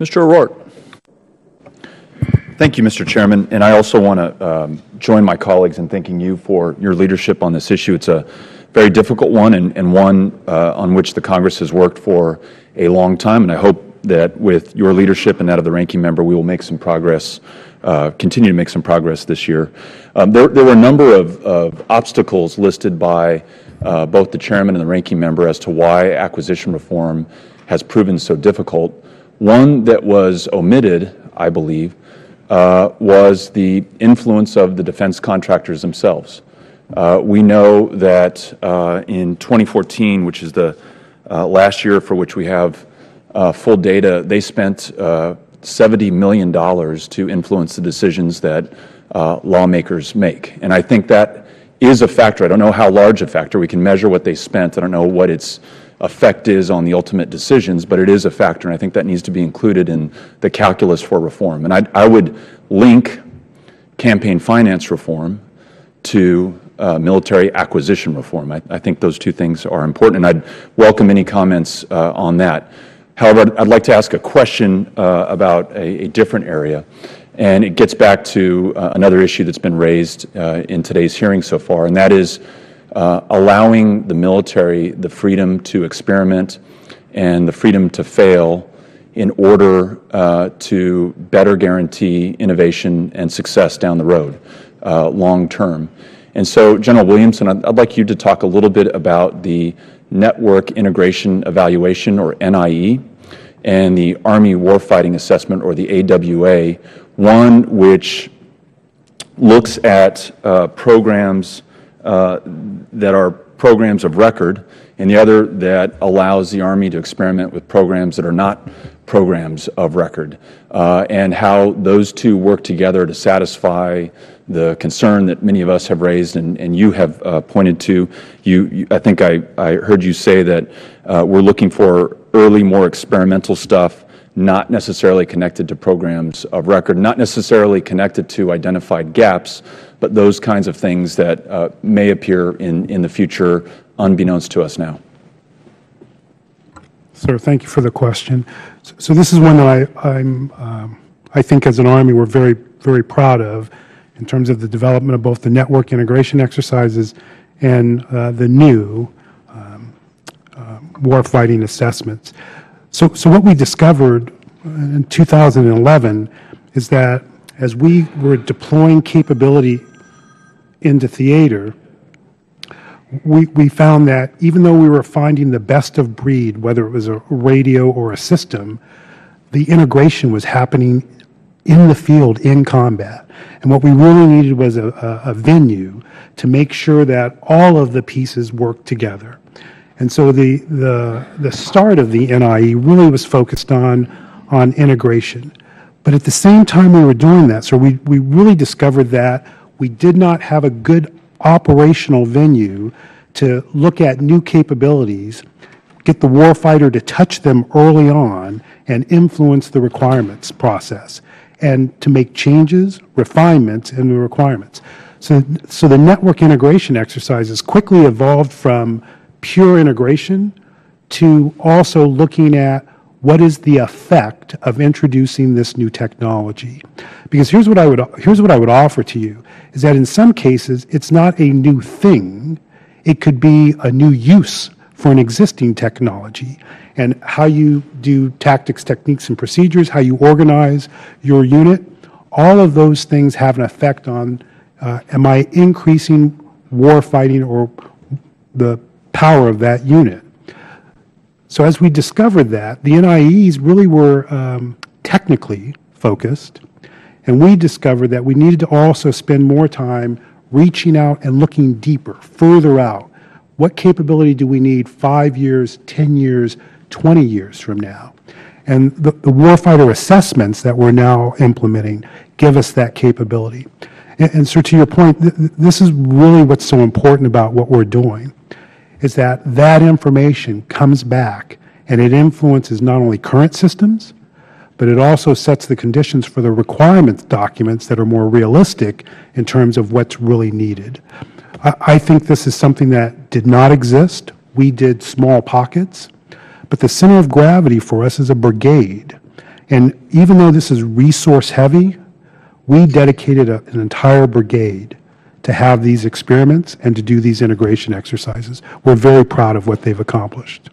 Mr. O'Rourke. Thank you, Mr. Chairman, and I also want to join my colleagues in thanking you for your leadership on this issue. It's a very difficult one and one on which the Congress has worked for a long time, and I hope that with your leadership and that of the ranking member, we will make some progress, continue to make some progress this year. There were a number of obstacles listed by both the chairman and the ranking member as to why acquisition reform has proven so difficult. One that was omitted, I believe, was the influence of the defense contractors themselves. We know that in 2014, which is the last year for which we have full data, they spent $70 million to influence the decisions that lawmakers make. And I think that is a factor. I don't know how large a factor. We can measure what they spent. I don't know what its effect is on the ultimate decisions, but it is a factor, and I think that needs to be included in the calculus for reform. And I would link campaign finance reform to military acquisition reform. I think those two things are important, and I'd welcome any comments on that. However, I'd like to ask a question about a different area, and it gets back to another issue that's been raised in today's hearing so far, and that is allowing the military the freedom to experiment and the freedom to fail in order to better guarantee innovation and success down the road, long term. And so, General Williamson, I'd like you to talk a little bit about the Network Integration Evaluation, or NIE, and the Army Warfighting Assessment, or the AWA, one which looks at programs that are programs of record, and the other that allows the Army to experiment with programs that are not programs of record, and how those two work together to satisfy the concern that many of us have raised and you have pointed to. I think I heard you say that we're looking for early, more experimental stuff, not necessarily connected to programs of record, not necessarily connected to identified gaps, but those kinds of things that may appear in the future unbeknownst to us now. Sir, thank you for the question. So this is one that I think as an Army we're very, very proud of in terms of the development of both the network integration exercises and the new warfighting assessments. So what we discovered in 2011 is that as we were deploying capability into theater, we found that even though we were finding the best of breed, whether it was a radio or a system, the integration was happening in the field, in combat. And what we really needed was a venue to make sure that all of the pieces worked together. And so the start of the NIE really was focused on integration. But at the same time we were doing that, so we really discovered that we did not have a good operational venue to look at new capabilities, get the warfighter to touch them early on, and influence the requirements process, and to make changes, refinements in the requirements. So the network integration exercises quickly evolved from pure integration to also looking at what is the effect of introducing this new technology. Because here's what I would offer to you, is that in some cases it's not a new thing, it could be a new use for an existing technology, and how you do tactics, techniques, and procedures, how you organize your unit, all of those things have an effect on am I increasing war fighting or the power of that unit. So as we discovered that, the NIEs really were technically focused, and we discovered that we needed to also spend more time reaching out and looking deeper, further out. What capability do we need 5 years, 10 years, 20 years from now? And the warfighter assessments that we're now implementing give us that capability. And so to your point, this is really what's so important about what we're doing, is that that information comes back and it influences not only current systems, but it also sets the conditions for the requirements documents that are more realistic in terms of what's really needed. I think this is something that did not exist. We did small pockets, but the center of gravity for us is a brigade. And even though this is resource heavy, we dedicated an entire brigade to have these experiments and to do these integration exercises. We're very proud of what they've accomplished.